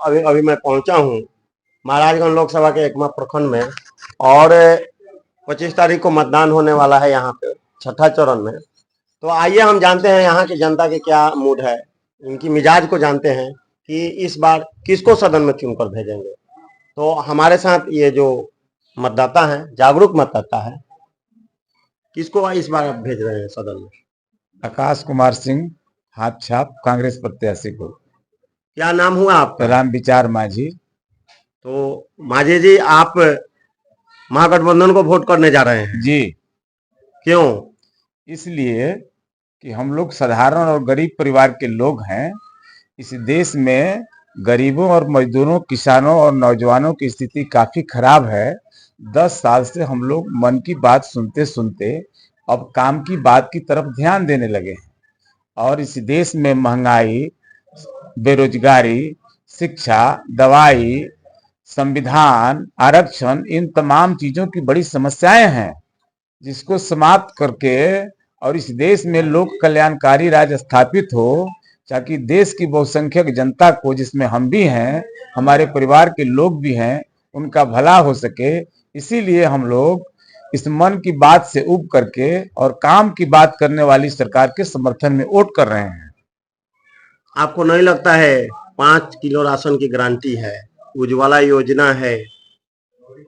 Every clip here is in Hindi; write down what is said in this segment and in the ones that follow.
अभी अभी मैं पहुंचा हूं महाराजगंज लोकसभा के एकमा प्रखंड में, और 25 तारीख को मतदान होने वाला है यहाँ पे छठा चरण में। तो आइए हम जानते हैं यहाँ की जनता के क्या मूड है, इनकी मिजाज को जानते हैं कि इस बार किसको सदन में चुनकर भेजेंगे। तो हमारे साथ ये जो मतदाता हैं, जागरूक मतदाता है, किसको इस बार आप भेज रहे हैं सदन में? आकाश कुमार सिंह, हाथ छाप, कांग्रेस प्रत्याशी को। क्या नाम हुआ आपका? राम विचार माझी। तो माझी जी, आप महागठबंधन को वोट करने जा रहे हैं जी। क्यों? इसलिए कि हम लोग साधारण और गरीब परिवार के लोग हैं। इस देश में गरीबों और मजदूरों, किसानों और नौजवानों की स्थिति काफी खराब है। 10 साल से हम लोग मन की बात सुनते सुनते अब काम की बात की तरफ ध्यान देने लगे हैं। और इस देश में महंगाई, बेरोजगारी, शिक्षा, दवाई, संविधान, आरक्षण, इन तमाम चीजों की बड़ी समस्याएं हैं, जिसको समाप्त करके और इस देश में लोक कल्याणकारी राज स्थापित हो, ताकि देश की बहुसंख्यक जनता को, जिसमें हम भी हैं, हमारे परिवार के लोग भी हैं, उनका भला हो सके। इसीलिए हम लोग इस मन की बात से उब करके और काम की बात करने वाली सरकार के समर्थन में वोट कर रहे हैं। आपको नहीं लगता है 5 किलो राशन की गारंटी है, उज्ज्वला योजना है,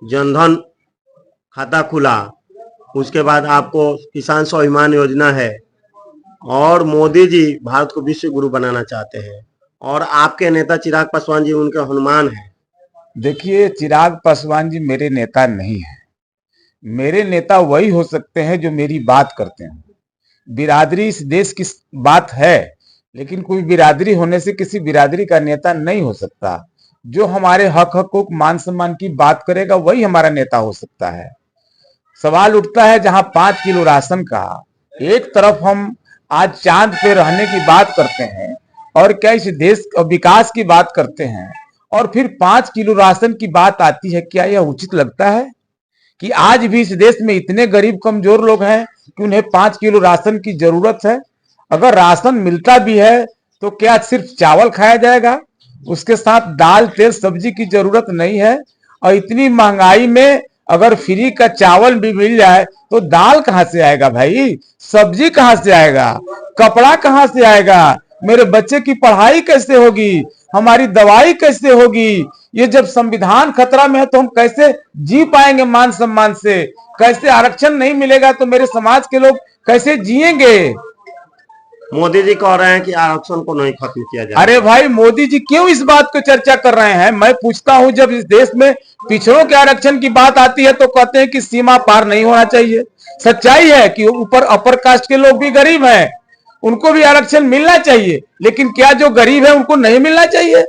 जनधन खाता खुला, उसके बाद आपको किसान स्वाभिमान योजना है, और मोदी जी भारत को विश्व गुरु बनाना चाहते हैं, और आपके नेता चिराग पासवान जी उनके हनुमान हैं। देखिए, चिराग पासवान जी मेरे नेता नहीं है। मेरे नेता वही हो सकते हैं जो मेरी बात करते हैं। बिरादरी इस देश की बात है, लेकिन कोई बिरादरी होने से किसी बिरादरी का नेता नहीं हो सकता। जो हमारे हक हकूक, मान सम्मान की बात करेगा वही हमारा नेता हो सकता है। सवाल उठता है जहां 5 किलो राशन का, एक तरफ हम आज चांद पे रहने की बात करते हैं और क्या इस देश विकास की बात करते हैं, और फिर 5 किलो राशन की बात आती है। क्या यह उचित लगता है कि आज भी इस देश में इतने गरीब कमजोर लोग हैं कि उन्हें 5 किलो राशन की जरूरत है? अगर राशन मिलता भी है तो क्या सिर्फ चावल खाया जाएगा? उसके साथ दाल, तेल, सब्जी की जरूरत नहीं है? और इतनी महंगाई में अगर फ्री का चावल भी मिल जाए तो दाल कहां से आएगा भाई? सब्जी कहां से आएगा? कपड़ा कहां से आएगा? मेरे बच्चे की पढ़ाई कैसे होगी? हमारी दवाई कैसे होगी? ये जब संविधान खतरा में है तो हम कैसे जी पाएंगे मान सम्मान से? कैसे आरक्षण नहीं मिलेगा तो मेरे समाज के लोग कैसे जिएंगे? मोदी जी कह रहे हैं कि आरक्षण को नहीं खत्म किया जाए। अरे भाई, मोदी जी क्यों इस बात को चर्चा कर रहे हैं? मैं पूछता हूं, जब इस देश में पिछड़ों के आरक्षण की बात आती है तो कहते हैं कि सीमा पार नहीं होना चाहिए। सच्चाई है कि ऊपर अपर कास्ट के लोग भी गरीब हैं, उनको भी आरक्षण मिलना चाहिए, लेकिन क्या जो गरीब है उनको नहीं मिलना चाहिए?